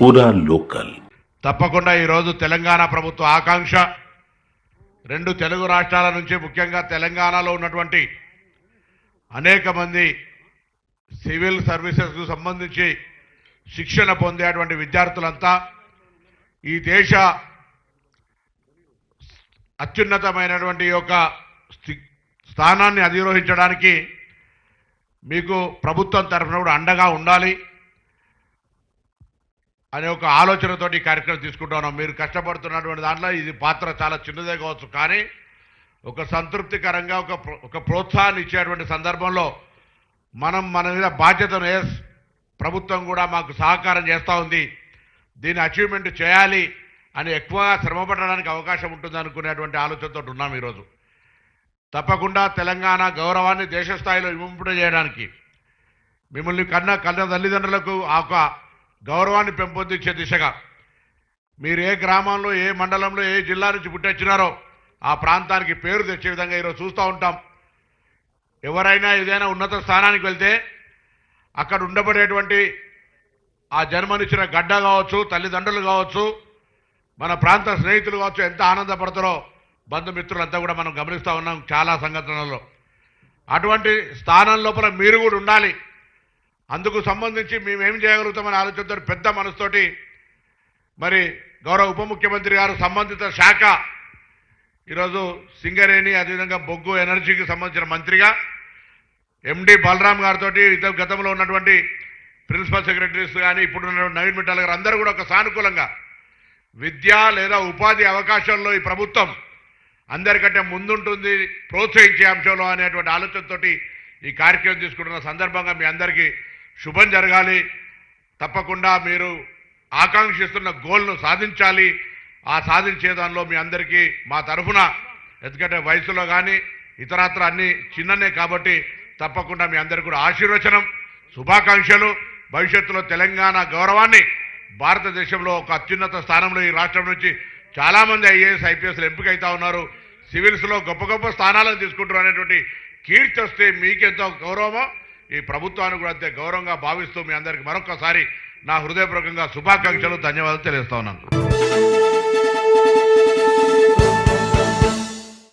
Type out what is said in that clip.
పూరా లోకల్. తప్పకుండా ఈరోజు తెలంగాణ ప్రభుత్వ ఆకాంక్ష రెండు తెలుగు రాష్ట్రాల నుంచి ముఖ్యంగా తెలంగాణలో ఉన్నటువంటి అనేక మంది సివిల్ సర్వీసెస్కు సంబంధించి శిక్షణ పొందేటువంటి విద్యార్థులంతా ఈ దేశ అత్యున్నతమైనటువంటి యొక్క స్థానాన్ని అధిరోహించడానికి మీకు ప్రభుత్వం తరఫున కూడా అండగా ఉండాలి అనే ఒక ఆలోచనతోటి ఈ కార్యక్రమం తీసుకుంటున్నాం. మీరు కష్టపడుతున్నటువంటి దాంట్లో ఇది పాత్ర చాలా చిన్నదే కావచ్చు, కానీ ఒక సంతృప్తికరంగా ఒక ప్రోత్సాహాన్ని ఇచ్చేటువంటి సందర్భంలో మన మీద బాధ్యతను ప్రభుత్వం కూడా మాకు సహకారం చేస్తూ ఉంది, దీన్ని అచీవ్మెంట్ చేయాలి అని ఎక్కువగా శ్రమపడడానికి అవకాశం ఉంటుంది అనుకునేటువంటి ఆలోచనతో ఉన్నాం. ఈరోజు తప్పకుండా తెలంగాణ గౌరవాన్ని దేశ స్థాయిలో ఇంపజేయడానికి మిమ్మల్ని కన్న తల్లిదండ్రులకు ఆ గౌరవాన్ని పెంపొందించే దిశగా మీరు ఏ గ్రామంలో, ఏ మండలంలో, ఏ జిల్లా నుంచి పుట్టొచ్చినారో ఆ ప్రాంతానికి పేరు తెచ్చే విధంగా ఈరోజు చూస్తూ ఉంటాం. ఎవరైనా ఏదైనా ఉన్నత స్థానానికి వెళ్తే అక్కడ ఉండబడేటువంటి ఆ జన్మనిచ్చిన గడ్డ కావచ్చు, తల్లిదండ్రులు కావచ్చు, మన ప్రాంత స్నేహితులు కావచ్చు, ఎంత ఆనందపడతారో బంధుమిత్రులంతా కూడా మనం గమనిస్తూ ఉన్నాం చాలా సంఘటనలలో. అటువంటి స్థానం లోపల మీరు కూడా ఉండాలి. అందుకు సంబంధించి మేమేం చేయగలుగుతామని ఆలోచనతో పెద్ద మనసుతోటి మరి గౌరవ ఉప ముఖ్యమంత్రి గారు సంబంధిత శాఖ ఈరోజు సింగరేణి, అదేవిధంగా బొగ్గు ఎనర్జీకి సంబంధించిన మంత్రిగా ఎండి బలరాం గారితో గతంలో ఉన్నటువంటి ప్రిన్సిపల్ సెక్రటరీస్ కానీ ఇప్పుడు ఉన్నటువంటి నవీన్ మిట్టాల్ గారు అందరూ కూడా ఒక సానుకూలంగా విద్య లేదా ఉపాధి అవకాశాల్లో ఈ ప్రభుత్వం అందరికంటే ముందుంటుంది ప్రోత్సహించే అంశంలో అనేటువంటి ఆలోచనతో ఈ కార్యక్రమం తీసుకుంటున్న సందర్భంగా మీ అందరికీ శుభం జరగాలి. తప్పకుండా మీరు ఆకాంక్షిస్తున్న గోల్ను సాధించాలి. ఆ సాధించే దానిలో మీ అందరికీ మా తరఫున, ఎందుకంటే వయసులో కానీ ఇతరత్ర అన్ని చిన్ననే కాబట్టి తప్పకుండా మీ అందరికీ కూడా ఆశీర్వచనం, శుభాకాంక్షలు. భవిష్యత్తులో తెలంగాణ గౌరవాన్ని భారతదేశంలో ఒక అత్యున్నత స్థానంలో ఈ రాష్ట్రం నుంచి చాలామంది ఐఏఎస్, ఐపీఎస్లు ఎంపికైతా ఉన్నారు. సివిల్స్లో గొప్ప గొప్ప స్థానాలను తీసుకుంటారు అనేటువంటి కీర్తి వస్తే మీకెంతో గౌరవమో ఈ ప్రభుత్వాన్ని కూడా అంతే గౌరవంగా భావిస్తూ మీ అందరికీ మరొకసారి నా హృదయపూర్వకంగా శుభాకాంక్షలు, ధన్యవాదాలు తెలియజేస్తా ఉన్నాను.